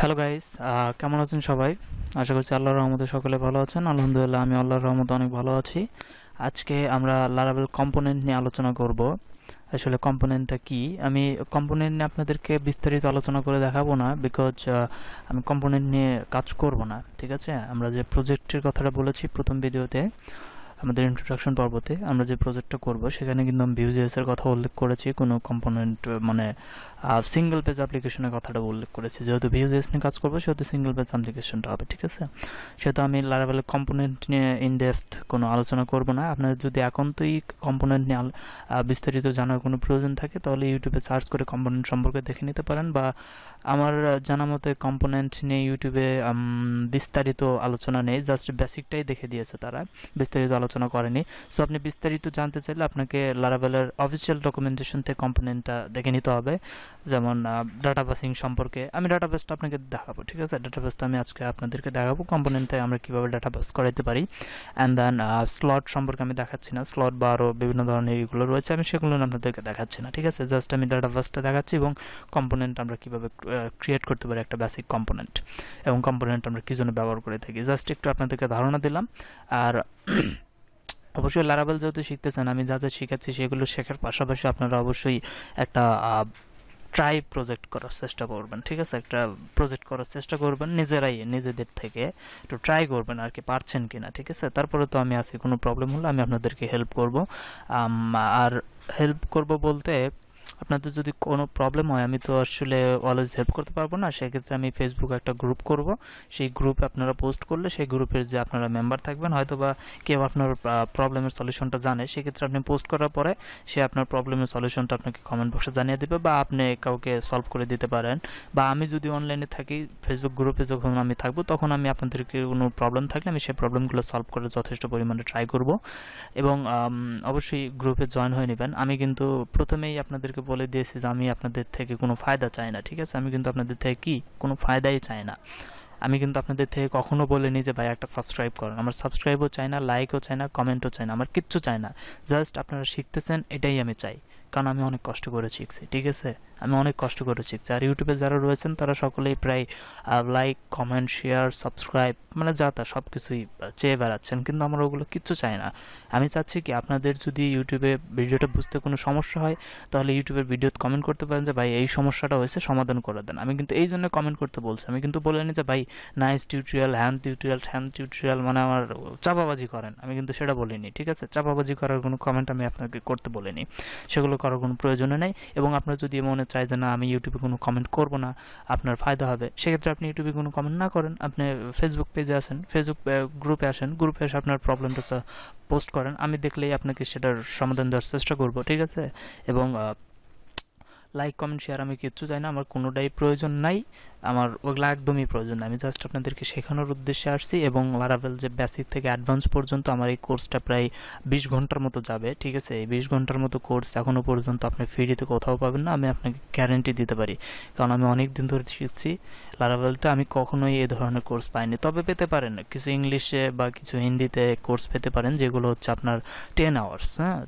Hello guys, কেমন আছেন সবাই? আশা করছি আল্লাহর রহমতে সকলে ভালো আছেন। আলহামদুলিল্লাহ, আমি আল্লাহর রহমতে অনেক ভালো আছি। আজকে আমরা লারাভেল কম্পোনেন্ট নিয়ে আলোচনা করব। আসলে কম্পোনেন্টটা কি, আমি কম্পোনেন্ট নিয়ে আপনাদেরকে বিস্তারিত আলোচনা করে দেখাবো না, বিকজ আমি কম্পোনেন্ট নিয়ে কাজ করব না। ঠিক আছে, আমরা যে প্রজেক্টের কথাটা বলেছি প্রথম ভিডিওতে, আমাদের ইন্ট্রোডাকশন পর্বতে, আমরা যে প্রজেক্টটা করব সেখানে কিন্তু আমি ভিউজেস এর কথা উল্লেখ করেছি, কোনো কম্পোনেন্ট মানে সিঙ্গেল পেজ অ্যাপ্লিকেশনের কথাটা উল্লেখ করেছি। যেহেতু ভিউজেস নিয়ে কাজ করবো সেহেতু সিঙ্গেল পেজ অ্যাপ্লিকেশনটা হবে। ঠিক আছে, সেহেতু আমি লারাভেলের কম্পোনেন্ট নিয়ে ইন ডেপথ কোনো আলোচনা করব না। আপনার যদি একান্তই কম্পোনেন্ট নিয়ে বিস্তারিত জানার কোনো প্রয়োজন থাকে তাহলে ইউটিউবে সার্চ করে কম্পোনেন্ট সম্পর্কে দেখে নিতে পারেন, বা আমার জানা মতে কম্পোনেন্ট নিয়ে ইউটিউবে বিস্তারিত আলোচনা নেই, জাস্ট বেসিকটাই দেখে দিয়েছে তারা, বিস্তারিত আলোচনা করেনি। সো আপনি বিস্তারিত জানতে চাইলে আপনাকে লারাভেলের অফিসিয়াল ডকুমেন্টেশন থেকে কম্পোনেন্টটা দেখে নিতে হবে। যেমন ডাটাবেসিং সম্পর্কে আমি ডাটাবেসটা আপনাকে দেখাবো। ঠিক আছে, ডাটাবেসটা আমি আজকে আপনাদেরকে দেখাবো, কম্পোনেন্টে আমরা কীভাবে ডাটাবেস করাইতে পারি। অ্যান্ড দেন স্লট সম্পর্কে আমি দেখাচ্ছি না, স্লট বা আরও বিভিন্ন ধরনের এগুলো রয়েছে, আমি সেগুলো আপনাদেরকে দেখাচ্ছি না। ঠিক আছে, জাস্ট আমি ডাটাবেসটা দেখাচ্ছি এবং কম্পোনেন্ট আমরা কীভাবে ক্রিয়েট করতে পারি, একটা বেসিক কম্পোনেন্ট, এবং কম্পোনেন্ট আমরা কী জন্য ব্যবহার করে থাকি, জাস্ট একটু আপনাদেরকে ধারণা দিলাম। আর অবশ্যই লারাভেল যেহেতু শিখতেছেন, আমি যা যা শিখাচ্ছি সেগুলো শেখার পাশাপাশি আপনারা অবশ্যই একটা ট্রাই প্রজেক্ট করার চেষ্টা করবেন। ঠিক আছে, একটা প্রজেক্ট করার চেষ্টা করবেন নিজেরাই, নিজেদের থেকে একটু ট্রাই করবেন আর কি, পারছেন কিনা। ঠিক আছে, তারপরে তো আমি আছি, কোনো প্রবলেম হলে আমি আপনাদেরকে হেল্প করব। আর হেল্প করব বলতে, আপনাদের যদি কোনো প্রবলেম হয় আমি তো আসলে অলওয়েজ হেল্প করতে পারবো না, সেক্ষেত্রে আমি ফেসবুকে একটা গ্রুপ করব। সেই গ্রুপে আপনারা পোস্ট করলে সেই গ্রুপের যে আপনারা মেম্বার থাকবেন, হয়তো বা কেউ আপনার প্রবলেমের সলিউশনটা জানে, সেক্ষেত্রে আপনি পোস্ট করার পরে সে আপনার প্রবলেমের সলিউশনটা আপনাকে কমেন্ট বক্সে জানিয়ে দেবে, বা আপনি কাউকে সলভ করে দিতে পারেন। বা আমি যদি অনলাইনে থাকি, ফেসবুক গ্রুপে যখন আমি থাকবো তখন আমি আপনাদেরকে কোনো প্রবলেম থাকলে আমি সেই প্রবলেমগুলো সলভ করে যথেষ্ট পরিমাণে ট্রাই করব। এবং অবশ্যই গ্রুপে জয়েন হয়ে নেবেন। আমি কিন্তু প্রথমেই আপনাদেরকে বলে দিয়েছি যে আমি আপনাদের থেকে কোনো ফায়দা চাই না। ঠিক আছে, আমি কিন্তু আপনাদের থেকে কি কোনো ফায়দাই চাই না। আমি কিন্তু আপনাদের থেকে কখনো বলিনি যে ভাই একটা সাবস্ক্রাইব করেন, আমার সাবস্ক্রাইবও চাই না, লাইকও চাই না, কমেন্টও চাই না, আমার কিচ্ছু চাই না। জাস্ট আপনারা শিখতেছেন এটাই আমি চাই, কারণ আমি অনেক কষ্ট করে শিখছি। ঠিক আছে, আমি অনেক কষ্ট করে শিখছি। আর ইউটিউবে যারা রয়েছেন তারা সকলেই প্রায় লাইক, কমেন্ট, শেয়ার, সাবস্ক্রাইব মানে যা তা সব কিছুই চেয়ে বেড়াচ্ছেন, কিন্তু আমরা ওগুলো কিচ্ছু চাই না। আমি চাচ্ছি কি, আপনাদের যদি ইউটিউবে ভিডিওটা বুঝতে কোনো সমস্যা হয় তাহলে ইউটিউবের ভিডিওতে কমেন্ট করতে পারেন যে ভাই এই সমস্যাটা হয়েছে, সমাধান করে দেন। আমি কিন্তু এই জন্য কমেন্ট করতে বলছি, আমি কিন্তু বলিনি যে ভাই নাইস টিউটোরিয়াল, হ্যান্ড টিউটোরিয়াল মানে আমার চাপাবাজি করেন, আমি কিন্তু সেটা বলিনি। ঠিক আছে, চাপাবাজি করার কোনো কমেন্ট আমি আপনাকে করতে বলিনি, সেগুলো করার কোনো প্রয়োজনে নেই। এবং আপনার যদি মনে চায় যে না আমি ইউটিউবে কোনো কমেন্ট করব না, আপনার ফায়দা হবে, সেক্ষেত্রে আপনি ইউটিউবে কোনো কমেন্ট না করেন, আপনি ফেসবুক পেজে আসেন, ফেসবুক গ্রুপে আসেন, গ্রুপে এসে আপনার প্রবলেমটা পোস্ট করেন, আমি দেখলেই আপনাকে সেটার সমাধান দেওয়ার চেষ্টা করব। ঠিক আছে, এবং লাইক, কমেন্ট, শেয়ার আমি কিচ্ছু চাই না, আমার কোনোটাই প্রয়োজন নাই, আমার ওগুলো একদমই প্রয়োজন না। আমি জাস্ট আপনাদেরকে শেখানোর উদ্দেশ্যে আসছি। এবং লারাভেল যে বেসিক থেকে অ্যাডভান্স পর্যন্ত আমার এই কোর্সটা প্রায় 20 ঘন্টার মতো যাবে। ঠিক আছে, এই 20 ঘন্টার মতো কোর্স এখনও পর্যন্ত আপনি ফ্রিতে কোথাও পাবেন না, আমি আপনাকে গ্যারেন্টি দিতে পারি, কারণ আমি অনেক দিন ধরে শিখছি লারাভেলটা। আমি কখনোই এই ধরনের কোর্স পাইনি, তবে পেতে পারেন কিছু ইংলিশে বা কিছু হিন্দিতে কোর্স পেতে পারেন, যেগুলো হচ্ছে আপনার 10 আওয়ার্স, হ্যাঁ,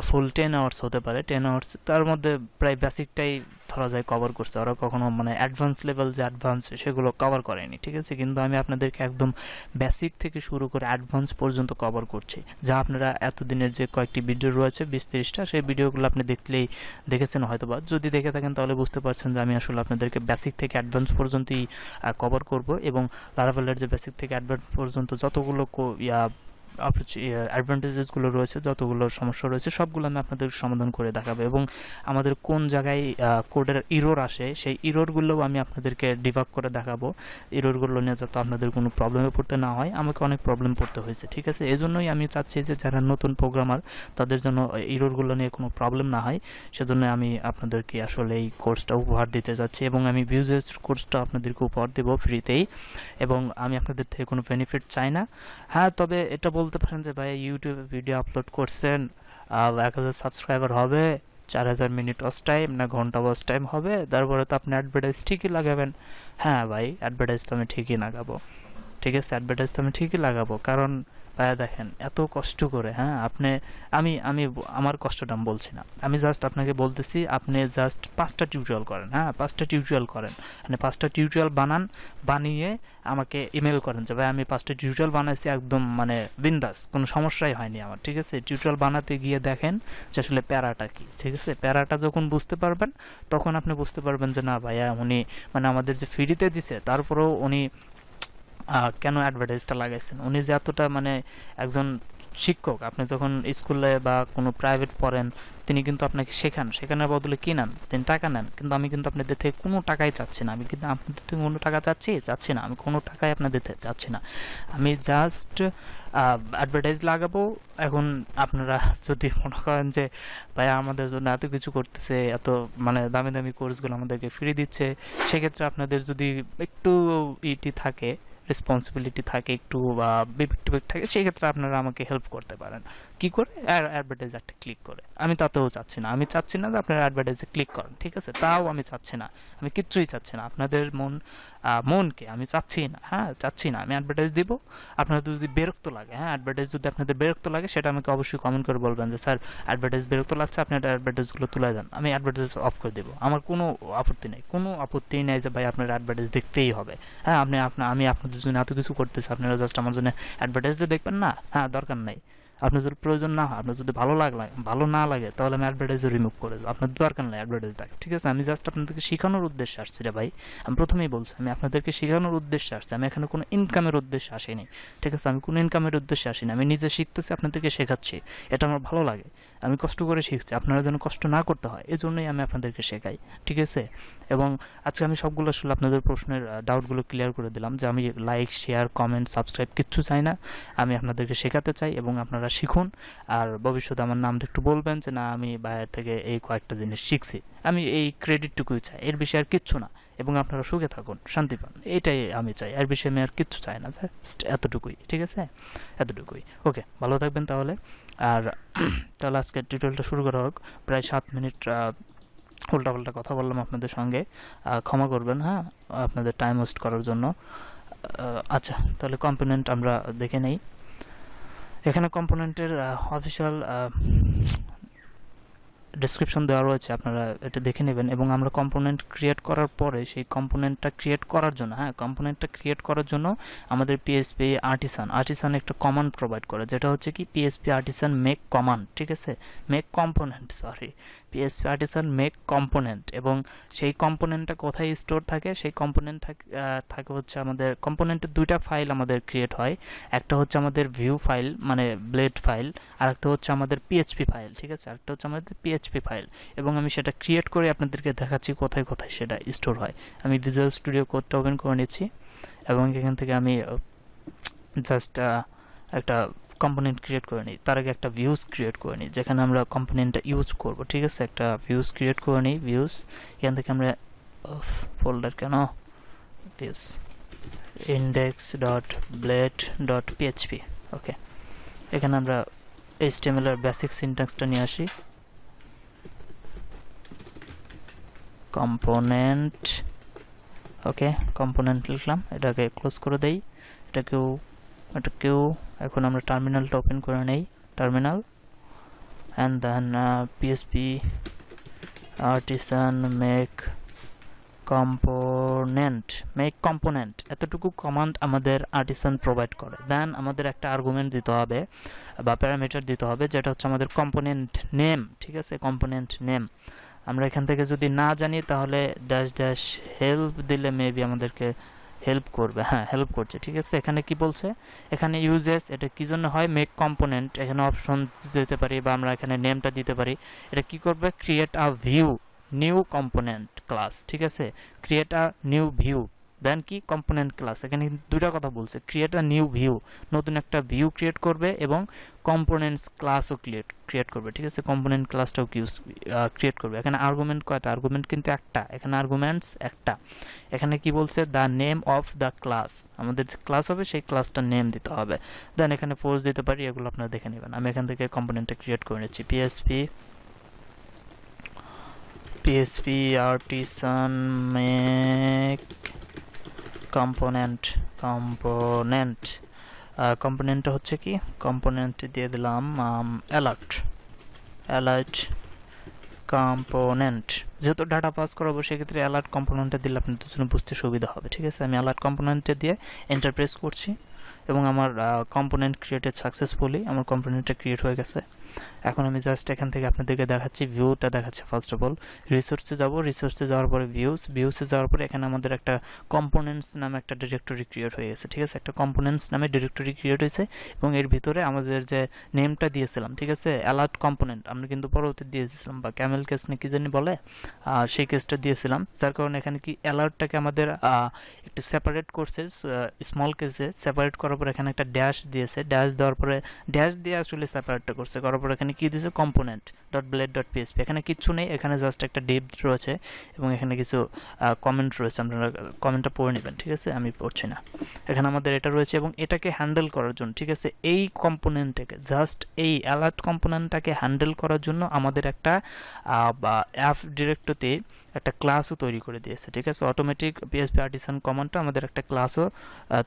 ফুল 10 আওয়ার্স হতে পারে। 10 আওয়ার্স, তার মধ্যে প্রায় বেসিকটাই ধরা যায় কভার করছে, ওরা কখনো মানে অ্যাডভান্স লেভেল যে অ্যাডভান্স সেগুলো কভার করেনি। ঠিক আছে, কিন্তু আমি আপনাদেরকে একদম বেসিক থেকে শুরু করে অ্যাডভান্স পর্যন্ত কভার করছি, যা আপনারা এতদিনের যে কয়েকটি ভিডিও রয়েছে 20-30টা, সেই ভিডিওগুলো আপনি দেখেছেন হয়তো, বা যদি দেখে থাকেন তাহলে বুঝতে পারছেন যে আমি আসলে আপনাদেরকে বেসিক থেকে অ্যাডভান্স পর্যন্তই কভার করব। এবং লারাভেলের যে বেসিক থেকে অ্যাডভান্স পর্যন্ত যতগুলো অ্যাডভান্টেজেসগুলো রয়েছে, যতগুলো সমস্যা রয়েছে, সবগুলো আমি আপনাদের সমাধান করে দেখাবো। এবং আমাদের কোন জায়গায় কোডের ইরোর আসে সেই ইরোরগুলোও আমি আপনাদেরকে ডিবাগ করে দেখাবো, ইরোরগুলো নিয়ে যাতে আপনাদের কোনো প্রবলেমে পড়তে না হয়। আমাকে অনেক প্রবলেম পড়তে হয়েছে। ঠিক আছে, এজন্যই আমি চাচ্ছি যে যারা নতুন প্রোগ্রামার তাদের জন্য ইরোরগুলো নিয়ে কোনো প্রবলেম না হয়, সেজন্য আমি আপনাদেরকে আসলে এই কোর্সটা উপহার দিতে যাচ্ছি। এবং আমি ভিউজেস কোর্সটা আপনাদেরকে উপহার দেবো ফ্রিতেই, এবং আমি আপনাদের থেকে কোনো বেনিফিট চাই না। হ্যাঁ, তবে এটা বলতে পারেন যে ভাই ইউটিউবে ভিডিও আপলোড করছেন, 1000 সাবস্ক্রাইবার হবে, 4000 মিনিট ওয়াচ টাইম না ঘন্টা ওয়াচ টাইম হবে, তারপরে তো আপনি অ্যাডভার্টাইজ ঠিকই লাগাবেন। হ্যাঁ ভাই, অ্যাডভার্টাইজ তো আমি ঠিকই লাগাবো। ঠিক আছে, অ্যাডভার্টাইজ তো আমি ঠিকই লাগাবো, কারণ ভাইয়া দেখেন এত কষ্ট করে, হ্যাঁ আপনি, আমি আমার কষ্টটা আমি বলছি না, আমি জাস্ট আপনাকে বলতেছি আপনি জাস্ট 5টা টিউটোরিয়াল করেন, হ্যাঁ 5টা টিউটোরিয়াল করেন, মানে 5টা টিউটোরিয়াল বানিয়ে আমাকে ইমেল করেন যে ভাই আমি 5টা টিউটোরিয়াল বানাইছি একদম মানে বিন্দাস, কোনো সমস্যাই হয়নি আমার, ঠিক আছে। টিউটোরিয়াল বানাতে গিয়ে দেখেন যে আসলে প্যারাটা কি, ঠিক আছে। প্যারাটা যখন বুঝতে পারবেন তখন আপনি বুঝতে পারবেন যে না ভাইয়া উনি মানে আমাদের যে ফ্রিতে দিছে তারপরেও উনি কেন অ্যাডভার্টাইজটা লাগাইছেন, উনি যে এতটা মানে একজন শিক্ষক, আপনি যখন স্কুলে বা কোনো প্রাইভেট পড়েন তিনি কিন্তু আপনাকে শেখানোর বদলে কি নেন, তিনি টাকা নেন, কিন্তু আমি কিন্তু আপনাদের থেকে কোনো টাকাই চাচ্ছি না, আমি কিন্তু আপনাদের থেকে কোনো টাকা চাচ্ছি না, আমি কোনো টাকাই আপনাদের থেকে চাচ্ছি না, আমি জাস্ট অ্যাডভার্টাইজ লাগাবো। এখন আপনারা যদি মনে করেন যে ভাই আমাদের জন্য এত কিছু করতেছে, এত মানে দামি দামি কোর্সগুলো আমাদেরকে ফ্রি দিচ্ছে, সেক্ষেত্রে আপনাদের যদি একটু ইটি থাকে, রেসপন্সিবিলিটি থাকে একটু বা বিবেক টিবেক থাকে, সেক্ষেত্রে আপনারা আমাকে হেল্প করতে পারেন। কি করে? অ্যাডভার্টাইজ একটা ক্লিক করে। আমি তাতেও চাচ্ছি না, আমি চাচ্ছি না যে আপনারা অ্যাডভার্টাইজে ক্লিক করেন, ঠিক আছে, তাও আমি চাচ্ছি না, আমি কিচ্ছুই চাচ্ছি না আপনাদের মনকে আমি চাচ্ছি না, হ্যাঁ চাচ্ছি না। আমি অ্যাডভার্টাইজ দিব, আপনাদের যদি বিরক্ত লাগে, হ্যাঁ অ্যাডভার্টাইজ যদি আপনাদের বিরক্ত লাগে সেটা আমাকে অবশ্যই কমেন্ট করে বলবেন যে স্যার অ্যাডভার্টাইজ বিরক্ত লাগছে, আপনি অ্যাডভার্টাইজগুলো তুলে দেন, আমি অ্যাডভার্টাইজ অফ করে দেবো, আমার কোনো আপত্তি নেই যে ভাই আপনার অ্যাডভার্টাইজ দেখতেই হবে। হ্যাঁ আমি আপনাদের জন্য এত কিছু করতেছি, আপনারা জাস্ট আমার জন্য অ্যাডভার্টাইজ দেখবেন না, হ্যাঁ দরকার নেই। আপনার যদি প্রয়োজন না হয়, আপনার যদি ভালো না লাগে, তাহলে আমি অ্যাডভার্টাইজ রিমুভ করে দেবো, আপনার দরকার নেই অ্যাডভার্টাইজ দেখ, ঠিক আছে। আমি জাস্ট আপনাদেরকে শেখানোর উদ্দেশ্যে আসছি রে ভাই, আমি প্রথমেই বলছি আমি আপনাদেরকে শেখানোর উদ্দেশ্যে আসছি, আমি এখানে কোনো ইনকামের উদ্দেশ্যে আসিনি, ঠিক আছে। আমি কোনো ইনকামের উদ্দেশ্যে আসিনি, আমি নিজে শিখতেছি, আপনাদেরকে শেখাচ্ছি, এটা আমার ভালো লাগে, আমি কষ্ট করে শিখছি, আপনারা যেন কষ্ট না করতে হয় এজন্যই আমি আপনাদেরকে শেখাই, ঠিক আছে। এবং আজকে আমি সবগুলো আসলে আপনাদের প্রশ্নের ডাউটগুলো ক্লিয়ার করে দিলাম যে আমি লাইক শেয়ার কমেন্ট সাবস্ক্রাইব কিচ্ছু চাই না, আমি আপনাদেরকে শেখাতে চাই এবং আপনারা শিখুন। আর ভবিষ্যতে আমার নামটা একটু বলবেন যে না আমি বাইরে থেকে এই কয়েকটা জিনিস শিখছি, আমি এই ক্রেডিটটুকুই চাই, এর বেশি আর কিচ্ছু না। এবং আপনারা সুখে থাকুন, শান্তি পান, এটাই আমি চাই, এর বেশি আমি আর কিচ্ছু চাই না, জাস্ট এতটুকুই, ঠিক আছে, এতটুকুই। ওকে, ভালো থাকবেন তাহলে। আর তাহলে আজকে টিউটোরিয়ালটা শুরু করা হোক। প্রায় 7 মিনিট উল্টাপাল্টা কথা বললাম আপনাদের সঙ্গে, ক্ষমা করবেন, হ্যাঁ আপনাদের টাইম ওয়েস্ট করার জন্য। আচ্ছা তাহলে কম্পোনেন্ট আমরা দেখে নেই। এখানে কম্পোনেন্টের অফিসিয়াল ডেসক্রিপশন দেওয়া রয়েছে, আপনারা এটা দেখে নেবেন। এবং আমরা কম্পোনেন্ট ক্রিয়েট করার পরে সেই কম্পোনেন্টটা ক্রিয়েট করার জন্য, হ্যাঁ কম্পোনেন্টটা ক্রিয়েট করার জন্য আমাদের পিএসপি আর্টিসান একটা কমান্ড প্রোভাইড করে, যেটা হচ্ছে কি পিএসপি আর্টিসান মেক কমান্ড, ঠিক আছে, make component, sorry PSP artisan make component. এবং সেই কম্পোনেন্টটা কোথায় স্টোর থাকে, সেই কম্পোনেন্ট থাকে হচ্ছে আমাদের কম্পোনেন্টের 2টা ফাইল আমাদের ক্রিয়েট হয়, একটা হচ্ছে আমাদের ভিউ ফাইল মানে ব্লেড ফাইল, আর একটা হচ্ছে আমাদের পিএইচপি ফাইল, ঠিক আছে, আরেকটা হচ্ছে আমাদের পিএইচপি ফাইল। এবং আমি সেটা ক্রিয়েট করে আপনাদেরকে দেখাচ্ছি কোথায় কোথায় সেটা স্টোর হয়। আমি ভিজুয়াল স্টুডিও কোডটা ওপেন করে নিচ্ছি এবং এখান থেকে আমি জাস্ট একটা কম্পোনেন্ট ক্রিয়েট করে নিই। তার আগে একটা ভিউজ ক্রিয়েট করে নিই যেখানে আমরা কম্পোনেন্টটা ইউজ করব, ঠিক আছে। একটা ভিউজ ক্রিয়েট করে নিই, ভিউজ, এখান থেকে আমরা ফোল্ডার কেন ভিউজ index.blade.php, ওকে। এখানে আমরা HTML এর বেসিক সিনট্যাক্সটা নিয়ে আসি, কম্পোনেন্ট, ওকে কম্পোনেন্ট লিখলাম, এটাকে ক্লোজ করে দেই, এটাকেও এখন আমরা টার্মিনালটা ওপেন করে নেই, terminal, and then PSP artisan make component এতটুকু কমান্ড আমাদের আর্টিসান প্রোভাইড করে। দেন আমাদের একটা আর্গুমেন্ট দিতে হবে বা প্যারামিটার দিতে হবে, যেটা হচ্ছে আমাদের কম্পোনেন্ট নেম, ঠিক আছে, কম্পোনেন্ট নেম। আমরা এখান থেকে যদি না জানি তাহলে ড্যাশ হেল্প দিলে মেবি আমাদেরকে হেল্প করবে, হ্যাঁ হেল্প করছে, ঠিক আছে। এখানে কি বলছে, এখানে ইউজেস, এটা কি জন্য হয়, মেক কম্পোনেন্ট, এখানে অপশন দিতে পারি বা আমরা এখানে নেমটা দিতে পারি। এটা কি করবে, create a view new component class, ঠিক আছে, ক্রিয়েট আ নিউ ভিউ, দেন কি কম্পোনেন্ট ক্লাস। এখানে দুইটা কথা বলছে, ক্রিয়েট আ নিউ ভিউ, নতুন একটা ভিউ ক্রিয়েট করবে এবং কম্পোনেন্টস ক্লাসও ক্রিয়েট করবে, ঠিক আছে, কম্পোনেন্ট ক্লাসটাও ক্রিয়েট করবে। এখানে আর্গুমেন্ট কয়টা, আর্গুমেন্ট কিন্তু একটা, এখানে আর্গুমেন্টস একটা। এখানে কি বলছে, the name of the class, আমাদের যে ক্লাস হবে সেই ক্লাসটার নেম দিতে হবে। দেন এখানে ফোর্স দিতে পারি, এগুলো আপনারা দেখে নেবেন। আমি এখান থেকে কম্পোনেন্টটা ক্রিয়েট করে নিচ্ছি, PSP artisan make component কম্পোনেন্টটা হচ্ছে কি, কম্পোনেন্ট দিয়ে দিলাম অ্যালার্ট অ্যালার্ট কম্পোনেন্ট। যেহেতু ডাটা পাস করাবো সেক্ষেত্রে অ্যালার্ট কম্পোনেন্টটা দিলে আপনাদের জন্য বুঝতে সুবিধা হবে। ঠিক আছে, আমি অ্যালার্ট কম্পোনেন্টে দিয়ে এন্টার প্রেস করছি এবং আমার কম্পোনেন্ট ক্রিয়েটেড সাকসেসফুলি, আমার কম্পোনেন্টটা ক্রিয়েট হয়ে গেছে। এখন আমি জাস্ট এখান থেকে আপনাদেরকে দেখাচ্ছি, ভিউটা দেখাচ্ছে। ফার্স্ট অফ অল রিসোর্সে যাব, রিসোর্সে যাওয়ার পরে ভিউসে যাওয়ার পরে এখানে আমাদের একটা কম্পোনেন্টস নামে একটা ডিরেক্টরি ক্রিয়েট হয়ে গেছে। ঠিক আছে, একটা কম্পোনেন্টস নামে ডিরেক্টরি ক্রিয়েট হয়েছে এবং এর ভিতরে আমাদের যে নেমটা দিয়েছিলাম, ঠিক আছে, অ্যালার্ট কম্পোনেন্ট আমরা কিন্তু পরবর্তী দিয়েছিলাম, বা ক্যামেল কেস না কি জানি বলে, সেই কেসটা দিয়েছিলাম, যার কারণে এখানে কি অ্যালার্টটাকে আমাদের একটু সেপারেট করছে, স্মল কেসে সেপারেট করার পর এখানে একটা ড্যাশ দিয়েছে, ড্যাশ দেওয়ার পরে ড্যাশ দিয়ে আসলে সেপারেটটা করছে, করার পর এখানে কি দিয়েছে, component dot blade dot PSP. এখানে কিচ্ছু নেই, এখানে জাস্ট একটা ডিপ রয়েছে এবং এখানে কিছু কমেন্ট রয়েছে, আপনারা কমেন্টটা পড়ে নেবেন। ঠিক আছে, আমি পড়ছি না। এখানে আমাদের এটা রয়েছে এবং এটাকে হ্যান্ডেল করার জন্য, ঠিক আছে, এই কম্পোনেন্টটাকে জাস্ট এই অ্যালার্ট কম্পোনেন্টটাকে হ্যান্ডেল করার জন্য আমাদের একটা অ্যাপ ডিরেক্টরিতে একটা ক্লাসও তৈরি করে দিয়েছে। ঠিক আছে, অটোমেটিক পিএসপি আর্টিসান কমান্ডটা আমাদের একটা ক্লাসও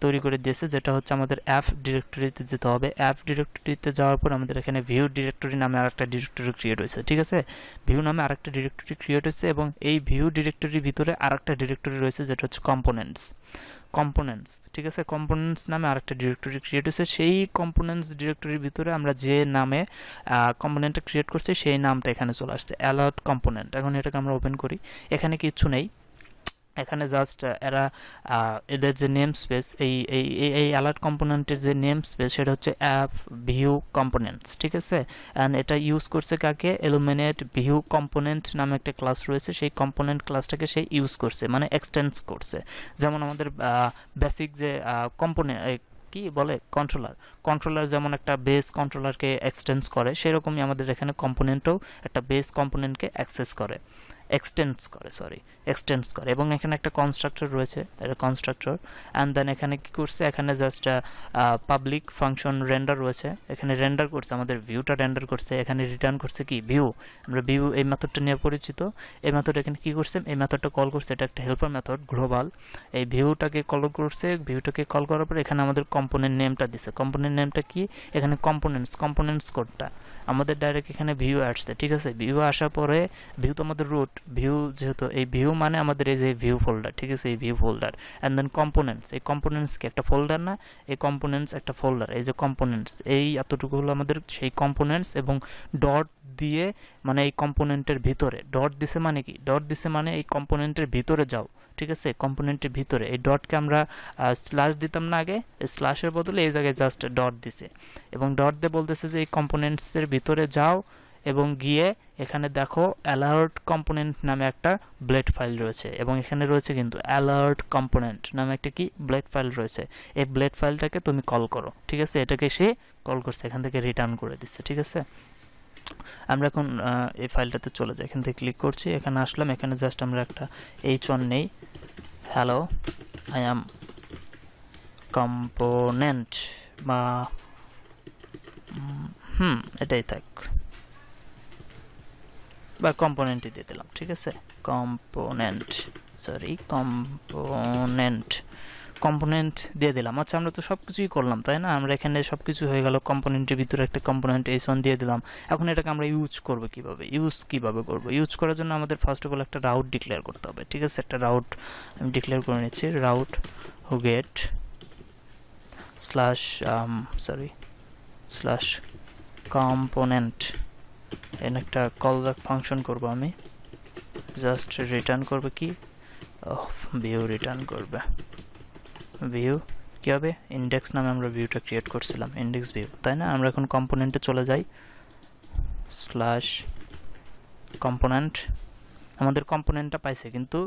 তৈরি করে দিয়েছে, যেটা হচ্ছে আমাদের অ্যাপ ডিরেক্টরিতে যেতে হবে। অ্যাপ ডিরেক্টরিতে যাওয়ার পর আমাদের এখানে ভিউ ডিরেক্টরি নামে আরেকটা ডিরেক্টরি ক্রিয়েট হয়েছে। ঠিক আছে, ভিউ নামে আরেকটা ডিরেক্টরি ক্রিয়েট হয়েছে এবং এই ভিউ ডিরেক্টরির ভিতরে আরেকটা ডিরেক্টরি রয়েছে যেটা হচ্ছে কম্পোনেন্টস। ঠিক আছে, কম্পোনেন্টস নামে আরেকটা ডিরেক্টরি ক্রিয়েট হয়েছে। সেই কম্পোনেন্টস ডিরেক্টরির ভিতরে আমরা যে নামে কম্পোনেন্টটা ক্রিয়েট করছি সেই নামটা এখানে চলে আসছে, অ্যালার্ট কম্পোনেন্ট। এখন এটাকে আমরা ওপেন করি, এখানে কিচ্ছু নেই, এখানে জাস্ট এরা এদের যে নেম স্পেস, এই অ্যালার্ট কম্পোনেন্টের যে নেম স্পেস সেটা হচ্ছে অ্যাপ ভিউ কম্পোনেন্টস। ঠিক আছে, অ্যান্ড এটা ইউজ করছে কাকে, ইলুমিনেট ভিউ কম্পোনেন্ট নামে একটা ক্লাস রয়েছে, সেই কম্পোনেন্ট ক্লাসটাকে সে ইউজ করছে, মানে এক্সটেন্স করছে। যেমন আমাদের বেসিক যে কম্পোনেন্ট কি বলে, কন্ট্রোলার যেমন একটা বেস কন্ট্রোলারকে এক্সটেন্স করে, সেরকমই আমাদের এখানে কম্পোনেন্টও একটা বেস কম্পোনেন্টকে এক্সটেন্স করে এবং এখানে একটা কনস্ট্রাক্টর রয়েছে, এটা কনস্ট্রাক্টর। অ্যান্ড দেন এখানে কি করছে, এখানে জাস্ট পাবলিক ফাংশন রেন্ডার রয়েছে, এখানে রেন্ডার করছে, আমাদের ভিউটা রেন্ডার করছে, এখানে রিটার্ন করছে কি ভিউ। আমরা ভিউ এই মেথডটা নিয়ে পরিচিত, এই মেথড এখানে কি করছে, এই মেথডটা কল করছে, এটা একটা হেল্পার মেথড গ্লোবাল। এই ভিউটাকে কল করছে, ভিউটাকে কল করার পর এখানে আমাদের কম্পোনেন্ট নেমটা দিছে, কম্পোনেন্ট নেমটা কি, এখানে কম্পোনেন্টস কোডটা আমাদের ডাইরেক্ট এখানে ভিউ আসছে। ঠিক আছে, ভিউ আসার পরে ভিউ তো আমাদের রুট, ভিউ যেহেতু এই ভিউ মানে আমাদের এই যে ভিউ ফোল্ডার। ঠিক আছে, এই view folder and then components, এই কম্পোনেন্টস কি একটা ফোল্ডার না, এই কম্পোনেন্টস একটা ফোল্ডার, এই যে কম্পোনেন্টস, এই এতটুকু হলো আমাদের সেই কম্পোনেন্টস এবং ডট দিয়ে, মানে এই কম্পোনেন্টের ভিতরে ডট দিছে, মানে কি ডট দিছে মানে এই কম্পোনেন্টের ভিতরে যাও। ঠিক আছে, কম্পোনেন্টের ভিতরে এই ডটকে আমরা স্ল্যাশ দিতাম না আগে, স্ল্যাশের বদলে এই জায়গায় জাস্ট ডট দিছে এবং ডট দিয়ে বলতেছে যে এই কম্পোনেন্টসের ভিতরে যাও এবং গিয়ে এখানে দেখো অ্যালার্ট কম্পোনেন্ট নামে একটা ব্লেড ফাইল রয়েছে এবং এখানে রয়েছে কিন্তু অ্যালার্ট কম্পোনেন্ট নামে একটা কি ব্লেড ফাইল রয়েছে, এই ব্লেড ফাইলটাকে তুমি কল করো। ঠিক আছে, এটাকে সে কল করছে, এখান থেকে রিটার্ন করে দিচ্ছে। ঠিক আছে, আমরা এখন এই ফাইলটাতে চলে যাই, এখান থেকে ক্লিক করছি, এখানে আসলাম, এখানে জাস্ট আমরা একটা h1 নেই, হ্যালো আই অ্যাম কম্পোনেন্ট, বা এটাই থাক, বা কম্পোনেন্টই দিয়ে দিলাম। ঠিক আছে, কম্পোনেন্ট দিয়ে দিলাম। আচ্ছা, আমরা তো সব কিছুই করলাম, তাই না, আমরা এখানে সব কিছু হয়ে গেল, কম্পোনেন্টের ভিতরে একটা কম্পোনেন্ট h1 দিয়ে দিলাম। এখন এটাকে আমরা ইউজ করার জন্য আমাদের ফার্স্ট অফ অল একটা রাউট ডিক্লেয়ার করতে হবে। ঠিক আছে, একটা রাউট আমি ডিক্লেয়ার করে নিচ্ছি, রাউট গেট স্ল্যাশ কম্পোনেন্ট, এর একটা কল ব্যাক ফাংশন করব আমি, জাস্ট রিটার্ন করবে কি, ভিউ রিটার্ন করবে, ভিউ কি হবে, ইন্ডেক্স নামে আমরা ভিউটা ক্রিয়েট করছিলাম, ইন্ডেক্স ভিউ, তাই না। আমরা এখন কম্পোনেন্টে চলে যাই, স্ল্যাশ কম্পোনেন্ট, আমাদের কম্পোনেন্টটা পাইছে, কিন্তু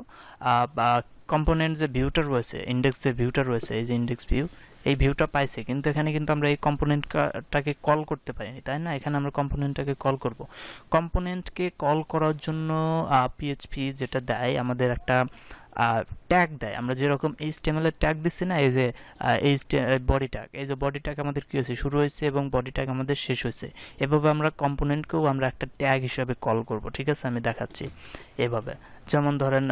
কম্পোনেন্ট যে ভিউটা রয়েছে, ইন্ডেক্স যে ভিউটা রয়েছে, এই যে ইন্ডেক্স ভিউ, এই ভিউটা পাইছে, কিন্তু এখানে কিন্তু আমরা এই কম্পোনেন্টটাকে কল করতে পারিনি, তাই না। এখানে আমরা কম্পোনেন্টটাকে কল করব। কম্পোনেন্টকে কল করার জন্য পিএইচপি যেটা দেয়, আমাদের একটা ট্যাগ দেয়, আমরা যেরকম HTML এর ট্যাগ দিচ্ছি না, এই যে বডি ট্যাগ, এই যে বডি ট্যাগ আমাদের কি হয়েছে, শুরু হয়েছে এবং বডি ট্যাগ আমাদের শেষ হয়েছে। এভাবে আমরা কম্পোনেন্টকেও আমরা একটা ট্যাগ হিসাবে কল করব। ঠিক আছে, আমি দেখাচ্ছি এভাবে। যেমন ধরেন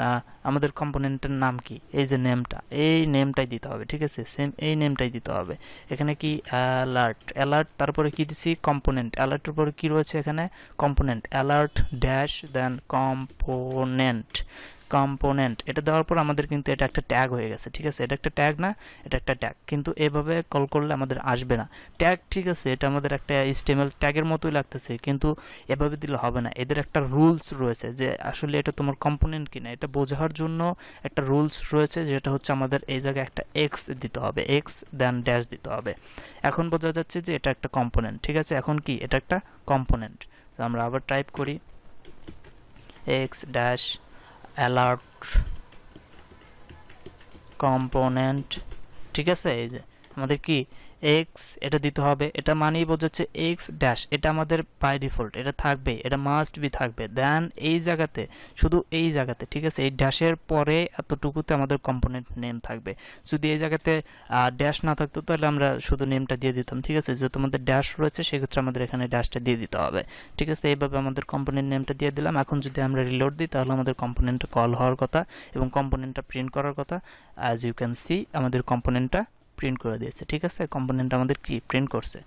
আমাদের কম্পোনেন্টের নাম কি, এই যে নেমটা, এই নেমটাই দিতে হবে। ঠিক আছে, সেম এই নেমটাই দিতে হবে। এখানে কি অ্যালার্ট, তারপরে কি দিছি কম্পোনেন্ট, অ্যালার্টের পরে কি রয়েছে এখানে কম্পোনেন্ট, অ্যালার্ট ড্যাশ দেন কম্পোনেন্ট এটা দেওয়ার পর আমাদের কিন্তু এটা একটা ট্যাগ হয়ে গেছে। ঠিক আছে, এটা একটা ট্যাগ না, এটা একটা ট্যাগ, কিন্তু এভাবে কল করলে আমাদের আসবে না ট্যাগ। ঠিক আছে, এটা আমাদের একটা HTML ট্যাগের মতোই লাগতেছে, কিন্তু এভাবে দিলে হবে না। এদের একটা রুলস রয়েছে যে আসলে এটা তোমার কম্পোনেন্ট কিনা এটা বোঝার জন্য একটা রুলস রয়েছে, যেটা হচ্ছে আমাদের এই জায়গায় একটা এক্স দিতে হবে, এক্স দেন ড্যাশ দিতে হবে। এখন বোঝা যাচ্ছে যে এটা একটা কম্পোনেন্ট। ঠিক আছে, এখন কি এটা একটা কম্পোনেন্ট। তো আমরা আবার টাইপ করি এক্স ড্যাশ অ্যালার্ট কম্পোনেন্ট। ঠিক আছে, এই যে আমাদের কি এক্স এটা দিতে হবে, এটা মানেই বোঝাচ্ছে এক্স ড্যাশ, এটা আমাদের বাই ডিফল্ট এটা থাকবে, এটা মাস্ট বি থাকবে। দেন এই জায়গাতে, শুধু এই জায়গাতে, ঠিক আছে, এই ড্যাশের পরে এতটুকুতে আমাদের কম্পোনেন্ট নেম থাকবে। যদি এই জায়গাতে ড্যাশ না থাকতো তাহলে আমরা শুধু নেমটা দিয়ে দিতাম। ঠিক আছে, যেহেতু আমাদের ড্যাশ রয়েছে সেক্ষেত্রে আমাদের এখানে ড্যাশটা দিয়ে দিতে হবে। ঠিক আছে, এইভাবে আমাদের কম্পোনেন্ট নেমটা দিয়ে দিলাম। এখন যদি আমরা রিলোড দিই তাহলে আমাদের কম্পোনেন্টটা কল হওয়ার কথা এবং কম্পোনেন্টটা প্রিন্ট করার কথা। অ্যাজ ইউ ক্যান সি আমাদের কম্পোনেন্টটা প্রিন্ট করে দিয়েছে। ঠিক আছে, কম্পোনেন্ট আমাদের কি প্রিন্ট করছে।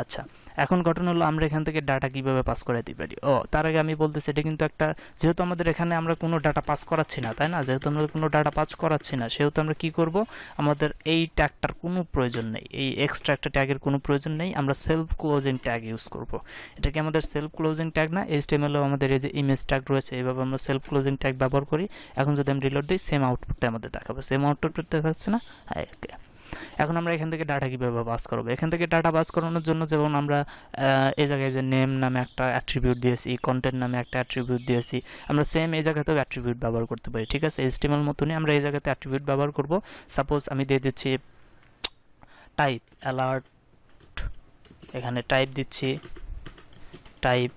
আচ্ছা, এখন ঘটনা হলো আমরা এখান থেকে ডাটা কিভাবে পাস করাতে পারি। তার আগে আমি বলতেছি এটা কিন্তু একটা, যেহেতু আমাদের এখানে আমরা কোনো ডাটা পাস করাচ্ছি না, তাই না, যেহেতু আমরা কোনো ডাটা পাস করাচ্ছি না সেহেতু আমরা কি করব, আমাদের এই ট্যাগটার কোনো প্রয়োজন নেই, এই এক্সট্রা একটা ট্যাগের কোনো প্রয়োজন নেই। আমরা সেলফ ক্লোজিং ট্যাগ ইউজ করব। এটা কি আমাদের সেলফ ক্লোজিং ট্যাগ না, HTML এও আমাদের এই যে ইমেজ ট্যাগ রয়েছে, এইভাবে আমরা সেলফ ক্লোজিং ট্যাগ ব্যবহার করি। এখন যদি আমি রিলোড দিই সেম আউটপুটটা আমাদের দেখাবে, সেম আউটপুটটা দেখাচ্ছে না। হ্যাঁ, এখন আমরা এখান থেকে ডাটা কিভাবে পাস করবো, এখান থেকে ডাটা পাস করানোর জন্য যেমন আমরা এই জায়গায় যে নেম নামে একটা অ্যাট্রিবিউট দিয়েছি, কন্টেন্ট নামে একটা অ্যাট্রিবিউট দিয়েছি, আমরা সেম এই জায়গাতেও অ্যাট্রিবিউট ব্যবহার করতে পারি। ঠিক আছে, HTML মতনই আমরা এই জায়গাতে অ্যাট্রিবিউট ব্যবহার করব। সাপোজ আমি দিয়ে দিচ্ছি টাইপ অ্যালার্ট, এখানে টাইপ দিচ্ছি, টাইপ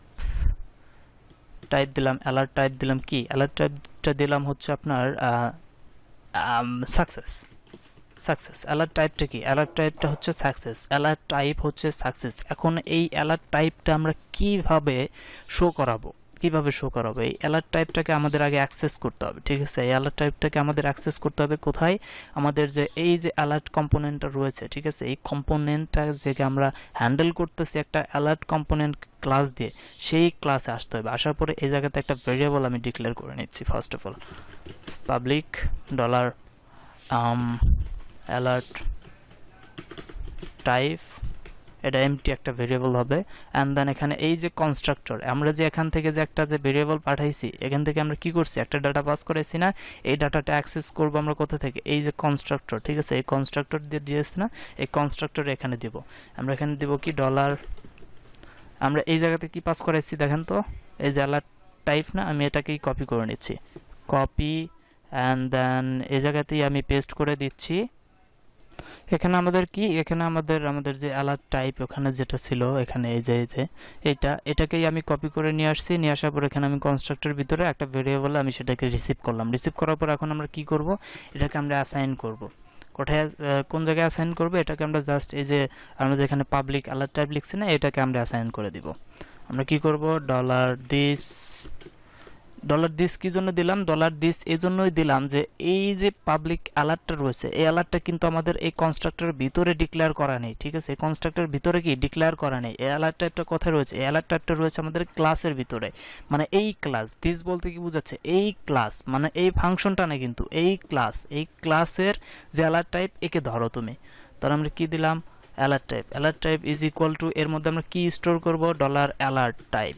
দিলাম অ্যালার্ট, টাইপ দিলাম কি, অ্যালার্ট টাইপটা দিলাম হচ্ছে আপনার সাকসেস। অ্যালার্ট টাইপটা কি, অ্যালার্ট টাইপটা হচ্ছে সাকসেস, অ্যালার্ট টাইপ হচ্ছে সাকসেস। এখন এই অ্যালার্ট টাইপটা আমরা কিভাবে শো করাবো, এই অ্যালার্ট টাইপটাকে আমাদের আগে অ্যাক্সেস করতে হবে। ঠিক আছে, এই অ্যালার্ট টাইপটাকে আমাদের অ্যাক্সেস করতে হবে কোথায়, আমাদের যে এই যে অ্যালার্ট কম্পোনেন্টটা রয়েছে। ঠিক আছে, এই কম্পোনেন্টটা যেটা আমরা হ্যান্ডেল করতেছি একটা অ্যালার্ট কম্পোনেন্ট ক্লাস দিয়ে, সেই ক্লাসে আসতে হবে। আসার পরে এই জায়গাতে একটা ভেরিয়েবল আমি ডিক্লেয়ার করে নিচ্ছি। First of all public dollar alert type, এটা এমটি একটা ভেরিয়েবল হবে। অ্যান্ড দেন এখানে এই যে কনস্ট্রাক্টর, আমরা যে এখান থেকে যে একটা যে ভেরিয়েবল পাঠাইছি, এখান থেকে আমরা কি করছি, একটা ডাটা পাস করেছি না, এই ডাটাটা অ্যাক্সেস করবো আমরা কোথা থেকে, এই যে কনস্ট্রাক্টর। ঠিক আছে, এই কনস্ট্রাক্টর দিয়ে দিয়েছি না, এই কনস্ট্রাক্টর এখানে দিব। আমরা এখানে দিব কি ডলার, আমরা এই জায়গাতে কি পাস করেছি দেখেন তো, এই যে অ্যালার্ট টাইপ না, আমি এটাকেই কপি করে নিচ্ছি, কপি অ্যান্ড দেন এই জায়গাতেই আমি পেস্ট করে দিচ্ছি। এখানে আমাদের কি, এখানে আমাদের যে অ্যালার্ট টাইপ ওখানে যেটা ছিল, এখানে এই যে এটাকেই আমি কপি করে নিয়ে আসছি। নিয়ে আসার পর এখানে আমি কনস্ট্রাক্টর ভিতরে একটা ভেরিয়েবল আমি সেটাকে রিসিভ করলাম। রিসিভ করার পর এখন আমরা কি করব, এটাকে আমরা অ্যাসাইন করব। কোথায়, কোন জায়গায় অ্যাসাইন করব, এটাকে আমরা জাস্ট এই যে আমরা যেখানে পাবলিক অ্যালার্ট টাইপ লিখছি না, এটাকে আমরা অ্যাসাইন করে দিব। আমরা কি করব, $this কি জন্য দিলাম, $this এই জন্যই দিলাম যে এই যে পাবলিক অ্যালার্টটা রয়েছে, এই অ্যালার্টটা কিন্তু আমাদের এই কনস্ট্রাক্টরের ভিতরে ডিক্লেয়ার করা নেই। ঠিক আছে, এই কনস্ট্রাক্টরের ভিতরে কি ডিক্লেয়ার করা নেই। এই অ্যালার্ট টাইপটা কোথায় রয়েছে, এই অ্যালার্ট টাইপটা রয়েছে আমাদের ক্লাসের ভিতরে, মানে এই ক্লাস। দিস বলতে কি বোঝাচ্ছে, এই ক্লাস মানে এই ফাংশনটা না, কিন্তু এই ক্লাসের যে অ্যালার্ট টাইপ, একে ধরো তুমি। তাহলে আমরা কি দিলাম, alert type is equal to, এর মধ্যে আমরা কি স্টোর করব, $অ্যালার্ট টাইপ।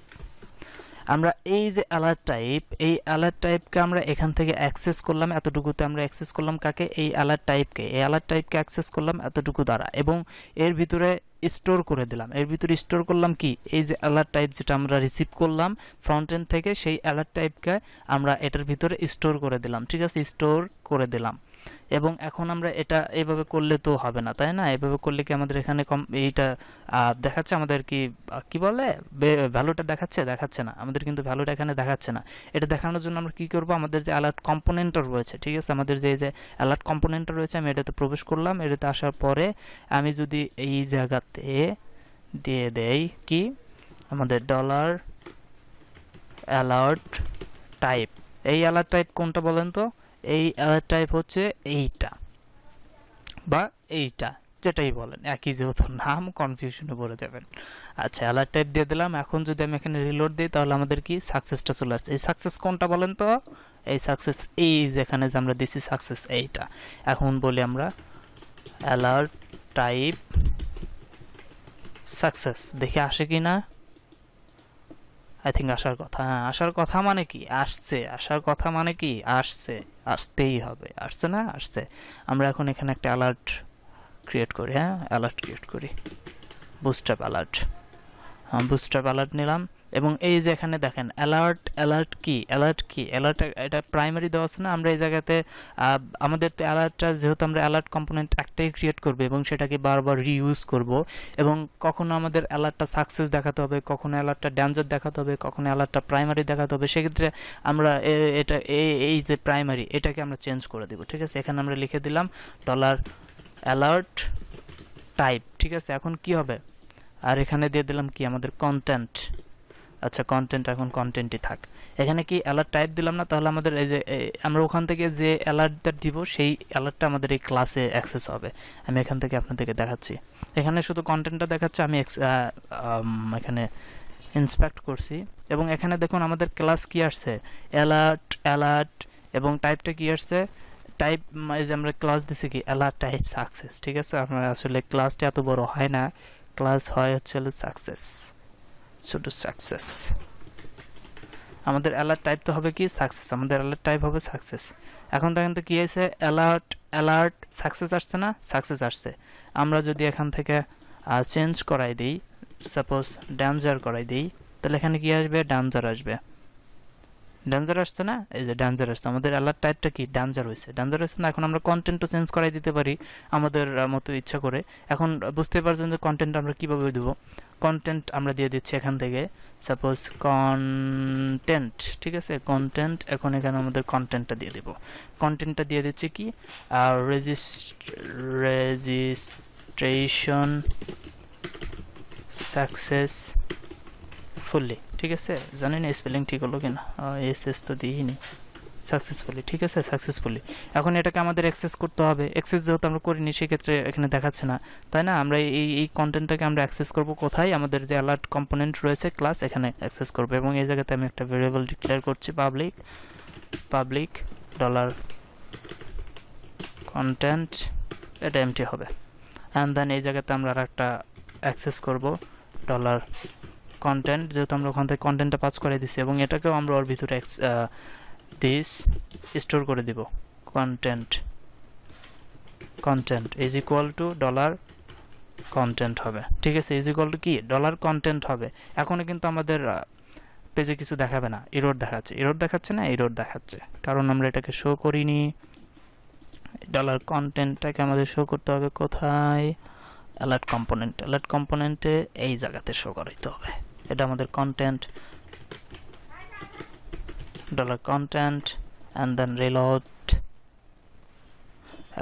আমরা এই যে অ্যালার্ট টাইপ, এই অ্যালার্ট টাইপকে আমরা এখান থেকে অ্যাক্সেস করলাম, এতটুকুতে আমরা অ্যাক্সেস করলাম কাকে, এই অ্যালার্ট টাইপকে, অ্যাক্সেস করলাম এতটুকু দ্বারা, এবং এর ভিতরে স্টোর করে দিলাম। এর ভিতরে স্টোর করলাম কি, এই যে অ্যালার্ট টাইপ যেটা আমরা রিসিভ করলাম ফ্রন্ট এন্ড থেকে, সেই অ্যালার্ট টাইপকে আমরা এটার ভিতরে স্টোর করে দিলাম। ঠিক আছে, স্টোর করে দিলাম। এবং এখন আমরা এটা এইভাবে করলে তো হবে না, তাই না? এইভাবে করলে কি আমাদের এখানে এইটা দেখাচ্ছে আমাদের কি কি বলে ভ্যালুটা দেখাচ্ছে না, আমাদের কিন্তু ভ্যালুটা এখানে দেখাচ্ছে না। এটা দেখানোর জন্য আমরা কি করব, আমাদের যে অ্যালার্ট কম্পোনেন্টটা রয়েছে, ঠিক আছে, আমাদের যে অ্যালার্ট কম্পোনেন্টটা রয়েছে, আমি এটাতে প্রবেশ করলাম। এটাতে আসার পরে আমি যদি এই জায়গাতে দিয়ে দেই কি আমাদের ডলার অ্যালার্ট টাইপ, এই অ্যালার্ট টাইপ কোনটা বলেন তো? এই অ্যালার্ট টাইপ হচ্ছে এইটা বা এইটা, যেটাই বলেন একই, যেহেতু নাম কনফিউশনে পড়ে যাবেন। আচ্ছা, অ্যালার্ট টাইপ দিয়ে দিলাম। এখন যদি আমি এখানে রিলোড দিই তাহলে আমাদের কি সাকসেসটা চলে আসছে। এই সাকসেস কোনটা বলেন তো? এই সাকসেস এই যেখানে যে আমরা দিছি সাকসেস এইটা। এখন বলি আমরা অ্যালার্ট টাইপ সাকসেস, দেখি আসে কি না। আই থিঙ্ক আসার কথা। হ্যাঁ, আসার কথা মানে কি? আসছে। আসার কথা মানে কি? আসছে, আসতেই হবে। আসছে না? আসছে। আমরা এখন এখানে একটা অ্যালার্ট ক্রিয়েট করি। হ্যাঁ, অ্যালার্ট ক্রিয়েট করি, বুস্টআপ অ্যালার্ট। বুস্টআপ অ্যালার্ট নিলাম এবং এই যে এখানে দেখেন অ্যালার্ট, অ্যালার্ট কি, অ্যালার্ট এটা প্রাইমারি দেওয়া আছে না? আমরা এই জায়গাতে আমাদের তো অ্যালার্টটা, যেহেতু আমরা অ্যালার্ট কম্পোনেন্ট একটাই ক্রিয়েট করবো এবং সেটাকে বারবার রিইউজ করব, এবং কখনো আমাদের অ্যালার্টটা সাকসেস দেখাতে হবে, কখনো অ্যালার্টটা ড্যাঞ্জার দেখাতে হবে, কখনো অ্যালার্টটা প্রাইমারি দেখাতে হবে। সেক্ষেত্রে আমরা এটা এই যে প্রাইমারি, এটাকে আমরা চেঞ্জ করে দেবো। ঠিক আছে, এখানে আমরা লিখে দিলাম ডলার অ্যালার্ট টাইপ। ঠিক আছে, এখন কি হবে, আর এখানে দিয়ে দিলাম কি আমাদের কন্টেন্ট। আচ্ছা, কন্টেন্ট এখন কন্টেন্টই থাক। এখানে কি অ্যালার্ট টাইপ দিলাম না, তাহলে আমাদের এই যে আমরা ওখান থেকে যে অ্যালার্টটা দিব সেই অ্যালার্টটা আমাদের এই ক্লাসে অ্যাক্সেস হবে। আমি এখান থেকে আপনাদেরকে দেখাচ্ছি। এখানে শুধু কন্টেন্টটা দেখাচ্ছে, আমি এখানে ইন্সপেক্ট করছি এবং এখানে দেখুন আমাদের ক্লাস কি আসছে, অ্যালার্ট এবং টাইপটা কি আসছে, টাইপ এই যে আমরা ক্লাস দিছি কি অ্যালার্ট টাইপ সাকসেস। ঠিক আছে, আপনার আসলে ক্লাসটা এত বড় হয় না, ক্লাস হয় হচ্ছে সাকসেস, শুধু সাকসেস। আমাদের অ্যালার্ট টাইপ তো হবে কি সাকসেস, আমাদের অ্যালার্ট টাইপ হবে সাকসেস। এখন দেখেন তো কি আছে, অ্যালার্ট সাকসেস আসছে না? সাকসেস আসছে। আমরা যদি এখান থেকে চেঞ্জ করাই দিই, সাপোজ ড্যাঞ্জার করাই দিই, তাহলে এখানে কি আসবে, ড্যাঞ্জার আসবে। ড্যাঞ্জার আসছে না? এই যে ড্যাঞ্জার আসছে, আমাদের অ্যালার্ট টাইপটা কি ড্যাঞ্জার হয়েছে, ড্যাঞ্জার হয়েছে না? এখন আমরা কন্টেন্টও চেঞ্জ করাই দিতে পারি আমাদের মতো ইচ্ছা করে। এখন বুঝতে পারছেন যে কন্টেন্ট আমরা কিভাবে দেব। কন্টেন্ট আমরা দিয়ে দিচ্ছি এখান থেকে, সাপোজ কন্টেন্ট। ঠিক আছে, কন্টেন্ট। এখন এখানে আমাদের কন্টেন্টটা দিয়ে দেব। কন্টেন্টটা দিয়ে দিচ্ছি কি রেজিস্ট্রেশন সাকসেসফুলি। ঠিক আছে, জানি না স্পেলিং ঠিক হলো কিনা, এস তো দিইনি। সাকসেসফুলি, ঠিক আছে, সাকসেসফুলি। এখন এটাকে আমাদের অ্যাক্সেস করতে হবে। অ্যাক্সেস যেহেতু আমরা করিনি, সেক্ষেত্রে এখানে দেখাচ্ছে না, তাই না? আমরা এই কন্টেন্টটাকে আমরা অ্যাক্সেস করব কোথায়, আমাদের যে অ্যালার্ট কম্পোনেন্ট রয়েছে ক্লাস, এখানে অ্যাক্সেস করব। এবং এই জায়গাতে আমি একটা ভেরিয়েবল ডিক্লেয়ার করছি, পাবলিক ডলার কন্টেন্ট, এটা এমটি হবে। অ্যান্ড দেন এই জায়গাতে আমরা আর একটা অ্যাক্সেস করব ডলার কন্টেন্ট, যেহেতু আমরা ওখান থেকে কন্টেন্টটা পাস করে দিচ্ছি, এবং এটাকেও আমরা ওর ভিতরে দিস স্টোর করে দিব। Content is equal to dollar content হবে। ঠিক আছে, ইজ ইকুয়াল টু কি ডলার কন্টেন্ট হবে। এখনো কিন্তু আমাদের পেজে কিছু দেখাবে না, এরর দেখাচ্ছে। এরর দেখাচ্ছে না, এরর দেখাচ্ছে, কারণ আমরা এটাকে শো করিনি। ডলার কন্টেন্টটাকে আমাদের শো করতে হবে কোথায়, অ্যালার্ট কম্পোনেন্টে এই জায়গাতে শো করাইতে হবে। এটা আমাদের content, dollar content and then reload.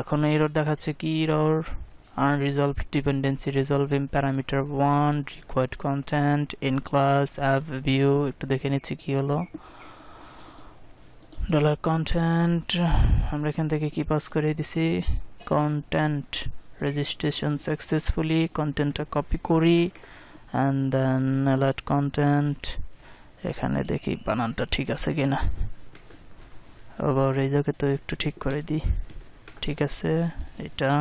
এখন এরর দেখাচ্ছে কি, error unresolved dependency resolving parameter 1 required content in class app view। একটু দেখে নিচ্ছি কি হলো। ডলার কন্টেন্ট আমরা এখান থেকে কি পাস করে দিছি, কন্টেন্ট রেজিস্ট্রেশন সাকসেসফুলি। কন্টেন্টটা কপি করি অ্যান্ড দেন অ্যালার্ট কন্টেন্ট, এখানে দেখি বানানটা ঠিক আছে কিনা। আবার এই জায়গায় তো একটু ঠিক করে দিই। ঠিক আছে, এটা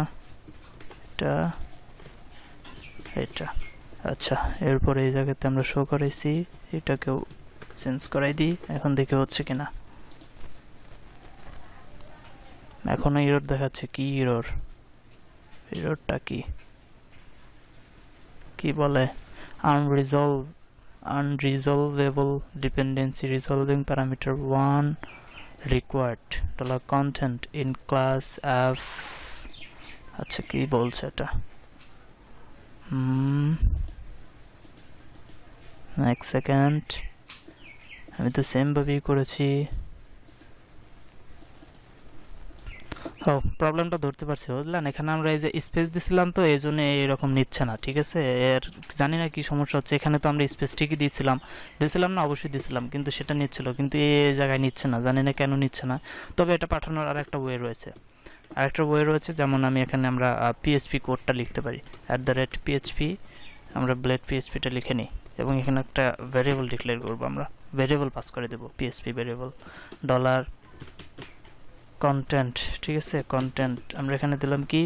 আচ্ছা। এরপরে এই জায়গাতে আমরা শো করাইছি, এটাকেও চেঞ্জ করাই দিই। এখন দেখে হচ্ছে কিনা। এখনো এরর দেখাচ্ছে। কি এররটা কি বলে, unresolvable dependency resolving parameter 1 required dollar contained in class F. আচ্ছা কি বলছে এটা? এক সেকেন্ড, আমি তো সেম ভাবেই করেছি। ও, প্রবলেমটা ধরতে পারছি, বুঝলেন? এখানে আমরা এই যে স্পেস দিছিলাম, তো এই জন্য এরকম নিচ্ছে না, ঠিক আছে? এর জানি না কি সমস্যা হচ্ছে। এখানে তো আমরা স্পেস ঠিকই দিছিলাম না? অবশ্যই দিছিলাম, কিন্তু সেটা নিচ্ছিল, কিন্তু এই জায়গায় নিচ্ছে না, জানি না কেন নিচ্ছে না। তবে এটা পাঠানোর আরেকটা ওয়ে রয়েছে, যেমন আমরা পিএইচপি কোডটা লিখতে পারি, @PHP, আমরা ব্লেড পিএইচপিটা লিখে নিই এবং এখানে একটা ভ্যারিয়েবল ডিক্লেয়ার করবো। আমরা ভ্যারিয়েবল পাস করে দেবো, পিএইচপি ভ্যারিয়েবল ডলার কন্টেন্ট, ঠিক আছে? কন্টেন্ট আমরা এখানে দিলাম কি,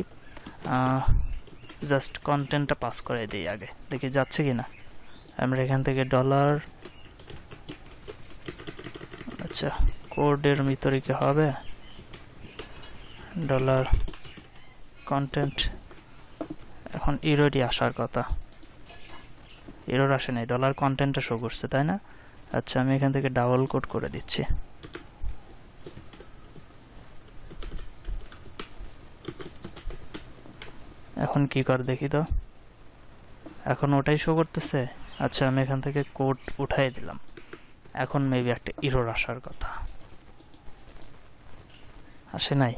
জাস্ট কন্টেন্টটা পাস করে দিই আগে, দেখি যাচ্ছে কি না। আমরা এখান থেকে ডলার, আচ্ছা কোডের ভিতরে কি হবে, ডলার কন্টেন্ট, এখন ইরোডি আসার কথা, এরর আসে নাই, ডলার কন্টেন্টটা শো করছে, তাই না? আচ্ছা আমি এখান থেকে ডাবল কোড করে দিচ্ছি। এখন কি করে দেখি তো, এখন ওটাই শো করতেছে। আচ্ছা আমি এখান থেকে কোড উঠাই দিলাম, এখন মেবি একটা এরর আসার কথা, আসে নাই।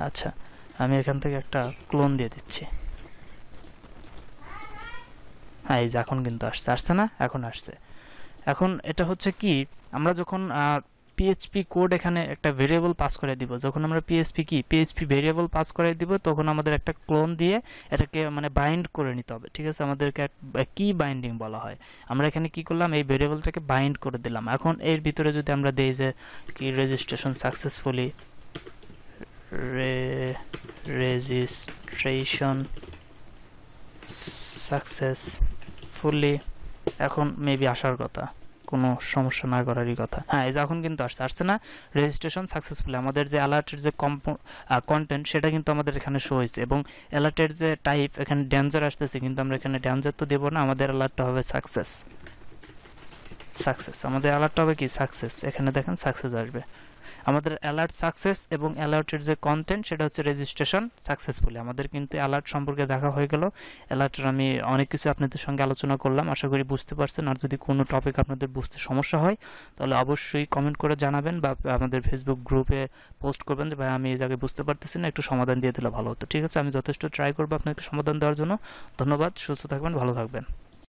আচ্ছা আমি এখান থেকে একটা ক্লোন দিয়ে দিচ্ছি। হ্যাঁ এই যে এখন কিন্তু আসছে না? এখন আসছে। এখন এটা হচ্ছে কি, আমরা যখন পিএইচপি কোড এখানে একটা ভেরিয়েবল পাস করে দিব, যখন আমরা পিএইচপি ভেরিয়েবল পাস করে দিব, তখন আমাদের একটা ক্লোন দিয়ে এটাকে মানে বাইন্ড করে নিতে হবে, ঠিক আছে? আমাদেরকে কি বাইন্ডিং বলা হয়। আমরা এখানে কি করলাম, এই ভেরিয়েবলটাকে বাইন্ড করে দিলাম। এখন এর ভিতরে যদি আমরা দেই যে কি রেজিস্ট্রেশন সাকসেসফুলি, রেজিস্ট্রেশন সাকসেসফুলি, এখন মেবি আসার কথা, কোনো সমস্যা না করারই কথা। হ্যাঁ এই যে এখন কিন্তু আসছে না? রেজিস্ট্রেশন সাকসেসফুলি, আমাদের যে অ্যালার্টের যে কন্টেন্ট সেটা কিন্তু আমাদের এখানে শো হয়েছে, এবং অ্যালার্টের যে টাইপ এখানে ডেঞ্জার আসতেছে, কিন্তু আমরা এখানে ডেঞ্জার তো দেবো না, আমাদের অ্যালার্টটা হবে সাকসেস। আমাদের অ্যালার্টটা হবে কি সাকসেস, এখানে দেখেন সাকসেস আসবে। আমাদের অ্যালার্ট সাকসেস এবং অ্যালার্টের যে কন্টেন্ট সেটা হচ্ছে রেজিস্ট্রেশন সাকসেসফুলি। আমাদের কিন্তু অ্যালার্ট সম্পর্কে দেখা হয়ে গেল। অ্যালার্টের আমি অনেক কিছু আপনাদের সঙ্গে আলোচনা করলাম, আশা করি বুঝতে পারছেন। আর যদি কোনো টপিক আপনাদের বুঝতে সমস্যা হয় তাহলে অবশ্যই কমেন্ট করে জানাবেন, বা আমাদের ফেসবুক গ্রুপে পোস্ট করবেন যে ভাই আমি এই জায়গায় বুঝতে পারতেছি না, একটু সমাধান দিয়ে দিলে ভালো হতো। ঠিক আছে, আমি যথেষ্ট ট্রাই করবো আপনাকে সমাধান দেওয়ার জন্য। ধন্যবাদ, সুস্থ থাকবেন, ভালো থাকবেন।